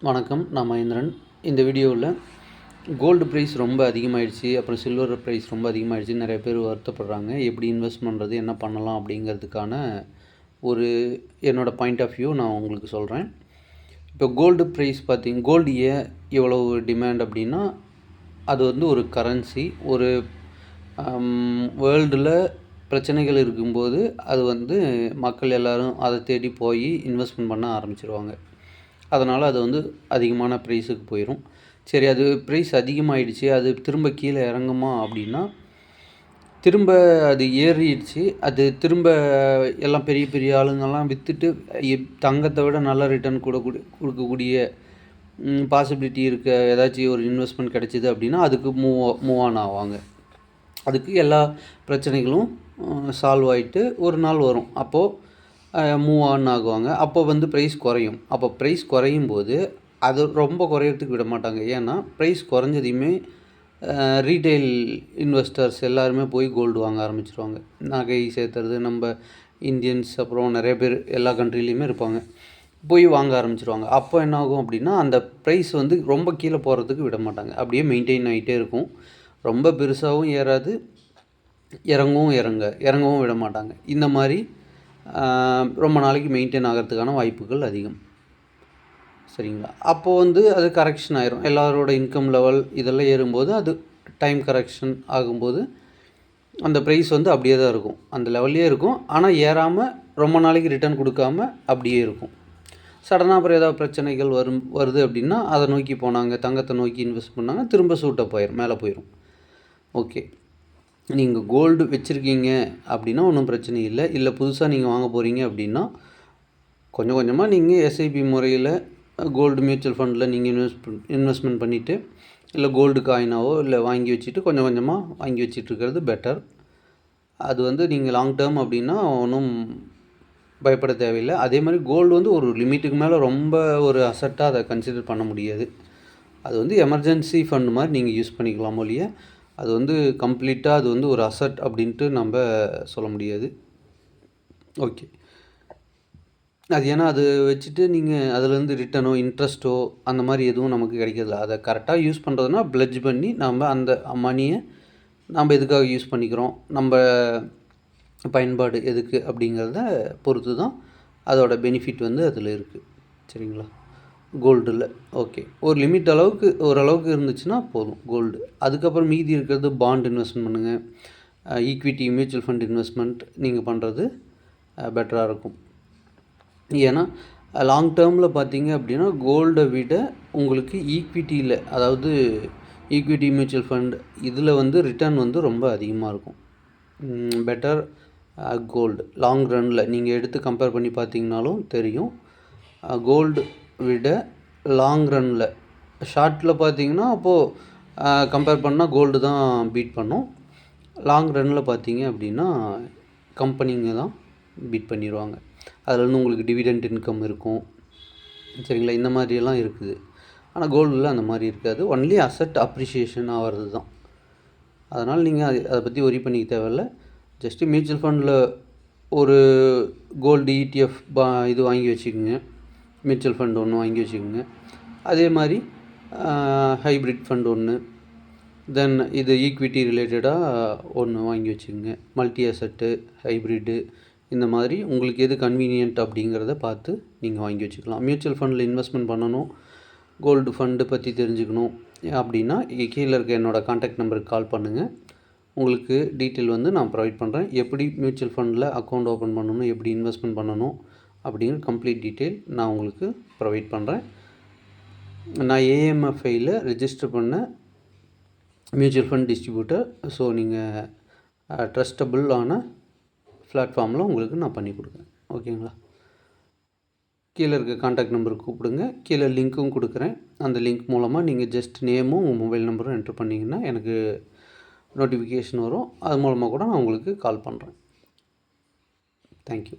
வணக்கம், நான் மகேந்திரன். இந்த வீடியோவில் கோல்டு ப்ரைஸ் ரொம்ப அதிகமாகிடுச்சு, அப்புறம் சில்வர் ப்ரைஸ் ரொம்ப அதிகமாகிடுச்சு, நிறைய பேர் வருத்தப்படுறாங்க. எப்படி இன்வெஸ்ட் பண்ணுறது, என்ன பண்ணலாம் அப்படிங்கிறதுக்கான ஒரு என்னோடய பாயிண்ட் ஆஃப் வியூ நான் உங்களுக்கு சொல்கிறேன். இப்போ கோல்டு ப்ரைஸ் கோல்டு ஏன் எவ்வளவு டிமாண்ட் அப்படின்னா, அது வந்து ஒரு கரன்சி. ஒரு வேர்ல்டில் பிரச்சனைகள் இருக்கும்போது அது வந்து மக்கள் எல்லோரும் அதை தேடி போய் இன்வெஸ்ட்மெண்ட் பண்ண ஆரம்பிச்சிருவாங்க. அதனால் அது வந்து அதிகமான ப்ரைஸுக்கு போயிடும். சரி, அது ப்ரைஸ் அதிகமாகிடுச்சு, அது திரும்ப கீழே இறங்குமா அப்படின்னா, திரும்ப அது ஏறிடுச்சு. அது திரும்ப எல்லாம் பெரிய பெரிய ஆளுங்கள்லாம் விற்றுட்டு தங்கத்தை விட நல்ல ரிட்டர்ன் கொடுக்கக்கூடிய பாசிபிலிட்டி இருக்க ஏதாச்சும் ஒரு இன்வெஸ்ட்மெண்ட் கிடைச்சிது அப்படின்னா அதுக்கு மூவ் ஆன் ஆவாங்க. அதுக்கு எல்லா பிரச்சனைகளும் சால்வ் ஆகிட்டு ஒரு நாள் வரும். அப்போது மூவ் ஆன் ஆகுவாங்க. அப்போ வந்து ப்ரைஸ் குறையும். அப்போ ப்ரைஸ் குறையும் போது அது ரொம்ப குறையிறதுக்கு விட மாட்டாங்க. ஏன்னா ப்ரைஸ் குறைஞ்சதையுமே ரீட்டெயில் இன்வெஸ்டர்ஸ் எல்லாருமே போய் கோல்டு வாங்க ஆரம்பிச்சிருவாங்க. நகை சேர்த்துறது நம்ம இந்தியன்ஸ், அப்புறம் நிறைய பேர் எல்லா கண்ட்ரிலையுமே இருப்பாங்க, போய் வாங்க ஆரம்பிச்சிருவாங்க. அப்போ என்ன ஆகும் அப்படின்னா, அந்த ப்ரைஸ் வந்து ரொம்ப கீழே போகிறதுக்கு விட மாட்டாங்க. அப்படியே மெயின்டைன் ஆகிட்டே இருக்கும். ரொம்ப பெருசாகவும் ஏறாது, இறங்கவும் விட மாட்டாங்க. இந்த மாதிரி ரொம்ப நாளைக்கு மெயின்டைன் ஆகிறதுக்கான வாய்ப்புகள் அதிகம். சரிங்களா? அப்போது வந்து அது கரெக்ஷன் ஆயிரும். எல்லாரோட இன்கம் லெவல் இதெல்லாம் ஏறும்போது அது டைம் கரெக்ஷன் ஆகும்போது அந்த ப்ரைஸ் வந்து அப்படியே தான் இருக்கும், அந்த லெவல்லே இருக்கும். ஆனால் ஏறாமல் ரொம்ப நாளைக்கு ரிட்டர்ன் கொடுக்காமல் அப்படியே இருக்கும். சடனாக அப்புறம் ஏதாவது பிரச்சனைகள் வருது அப்படின்னா அதை நோக்கி போனாங்க, தங்கத்தை நோக்கி இன்வெஸ்ட் பண்ணாங்க, திரும்ப சூட்டப் போயிடும், மேலே போயிடும். ஓகே, நீங்கள் கோல்டு வச்சுருக்கீங்க அப்படின்னா ஒன்றும் பிரச்சனை இல்லை. இல்லை புதுசாக நீங்கள் வாங்க போகிறீங்க அப்படின்னா கொஞ்சம் கொஞ்சமாக நீங்கள் எஸ்ஐபி முறையில் கோல்டு மியூச்சுவல் ஃபண்டில் நீங்கள் இன்வெஸ்ட்மெண்ட் பண்ணிவிட்டு, இல்லை கோல்டு காயினாவோ இல்லை வாங்கி வச்சுட்டு கொஞ்சம் கொஞ்சமாக வாங்கி வச்சிட்ருக்கிறது பெட்டர். அது வந்து நீங்கள் லாங் டேர்ம் அப்படின்னா ஒன்றும் பயப்பட தேவையில்லை. அதே மாதிரி கோல்டு வந்து ஒரு லிமிட்டுக்கு மேலே ரொம்ப ஒரு அசட்டாக அதை கன்சிடர் பண்ண முடியாது. அது வந்து எமர்ஜென்சி ஃபண்ட் மாதிரி நீங்கள் யூஸ் பண்ணிக்கலாம் ஒழிய அது வந்து கம்ப்ளீட்டாக அது வந்து ஒரு அசட் அப்படின்ட்டு நம்ம சொல்ல முடியாது. ஓகே, அது ஏன்னா அது வச்சுட்டு நீங்கள் அதுலேருந்து ரிட்டனோ இன்ட்ரெஸ்ட்டோ அந்த மாதிரி எதுவும் நமக்கு கிடைக்கிறதில்ல. அதை கரெக்டாக யூஸ் பண்ணுறதுனா ப்ளட்ஜ் பண்ணி நம்ம அந்த மணியை நம்ம எதுக்காக யூஸ் பண்ணிக்கிறோம், நம்ம பயன்பாடு எதுக்கு அப்படிங்கிறத பொறுத்து தான் அதோடய பெனிஃபிட் வந்து அதில் இருக்குது. சரிங்களா? கோல்டில் ஓகே, ஒரு லிமிட் அளவுக்கு ஓரளவுக்கு இருந்துச்சுன்னா போதும் கோல்டு. அதுக்கப்புறம் மீதி இருக்கிறது பாண்ட் இன்வெஸ்ட்மெண்ட் பண்ணுங்கள், ஈக்விட்டி மியூச்சுவல் ஃபண்ட் இன்வெஸ்ட்மெண்ட் நீங்கள் பண்ணுறது பெட்டராக இருக்கும். ஏன்னா லாங் டேர்மில் பார்த்தீங்க அப்படின்னா கோல்டை விட உங்களுக்கு ஈக்விட்டியில், அதாவது ஈக்விட்டி மியூச்சுவல் ஃபண்ட் இதில் வந்து ரிட்டர்ன் வந்து ரொம்ப அதிகமாக இருக்கும். பெட்டர் கோல்டு லாங் ரன்னில் நீங்கள் எடுத்து கம்பேர் பண்ணி பார்த்தீங்கனாலும் தெரியும். கோல்டு விட லாங் ரன்னில், ஷார்ட்டில் பார்த்தீங்கன்னா அப்போது கம்பேர் பண்ணால் கோல்டு தான் பீட் பண்ணும். லாங் ரன்னில் பார்த்தீங்க அப்படின்னா கம்பெனிங்க தான் பீட் பண்ணிடுவாங்க. அதுலேருந்து உங்களுக்கு டிவிடெண்ட் இன்கம் இருக்கும். சரிங்களா? இந்த மாதிரியெல்லாம் இருக்குது. ஆனால் கோல்டில் அந்த மாதிரி இருக்காது. ஒன்லி அசட் அப்ரிஷியேஷன் ஆகிறது தான். அதனால் நீங்கள் அதை பற்றி ஒரி பண்ணிக்க தேவையில்ல. ஜஸ்ட்டு மியூச்சுவல் ஃபண்டில் ஒரு கோல்டு இடிஎஃப் இது வாங்கி வச்சுக்கோங்க, மியூச்சுவல் ஃபண்ட் ஒன்று வாங்கி வச்சுக்கோங்க. அதே மாதிரி ஹைப்ரிட் ஃபண்ட் ஒன்று, தென் இது ஈக்விட்டி ரிலேட்டடாக ஒன்று வாங்கி வச்சுக்கோங்க. மல்டி அசட்டு, ஹைப்ரிட்டு, இந்த மாதிரி உங்களுக்கு எது கன்வீனியன்ட் அப்படிங்கிறத பார்த்து நீங்கள் வாங்கி வச்சுக்கலாம். மியூச்சுவல் ஃபண்டில் இன்வெஸ்ட்மெண்ட் பண்ணணும், கோல்டு ஃபண்டு பற்றி தெரிஞ்சுக்கணும் அப்படின்னா கீழே இருக்க என்னோடய கான்டாக்ட் நம்பருக்கு கால் பண்ணுங்கள். உங்களுக்கு டீட்டெயில் வந்து நான் ப்ரொவைட் பண்ணுறேன். எப்படி மியூச்சுவல் ஃபண்டில் அக்கௌண்ட் ஓப்பன் பண்ணணும், எப்படி இன்வெஸ்ட்மெண்ட் பண்ணணும் அப்படிங்கிற கம்ப்ளீட் டீட்டெயில் நான் உங்களுக்கு ப்ரொவைட் பண்ணுறேன். நான் ஏஎம்எஃப்ஐயில் ரெஜிஸ்டர் பண்ண மியூச்சுவல் ஃபண்ட் டிஸ்ட்ரிபியூட்டர். ஸோ நீங்கள் ட்ரஸ்டபுளான பிளாட்ஃபார்மில் உங்களுக்கு நான் பண்ணி கொடுக்குறேன். ஓகேங்களா? கீழே இருக்க கான்டாக்ட் நம்பருக்கு கூப்பிடுங்க. கீழே லிங்க்கும் கொடுக்குறேன். அந்த லிங்க் மூலமாக நீங்கள் ஜஸ்ட் நேமும் உங்கள் மொபைல் நம்பரும் என்ட்ரு பண்ணிங்கன்னா எனக்கு நோட்டிஃபிகேஷன் வரும். அது மூலமாக கூட நான் உங்களுக்கு கால் பண்ணுறேன். தேங்க்யூ.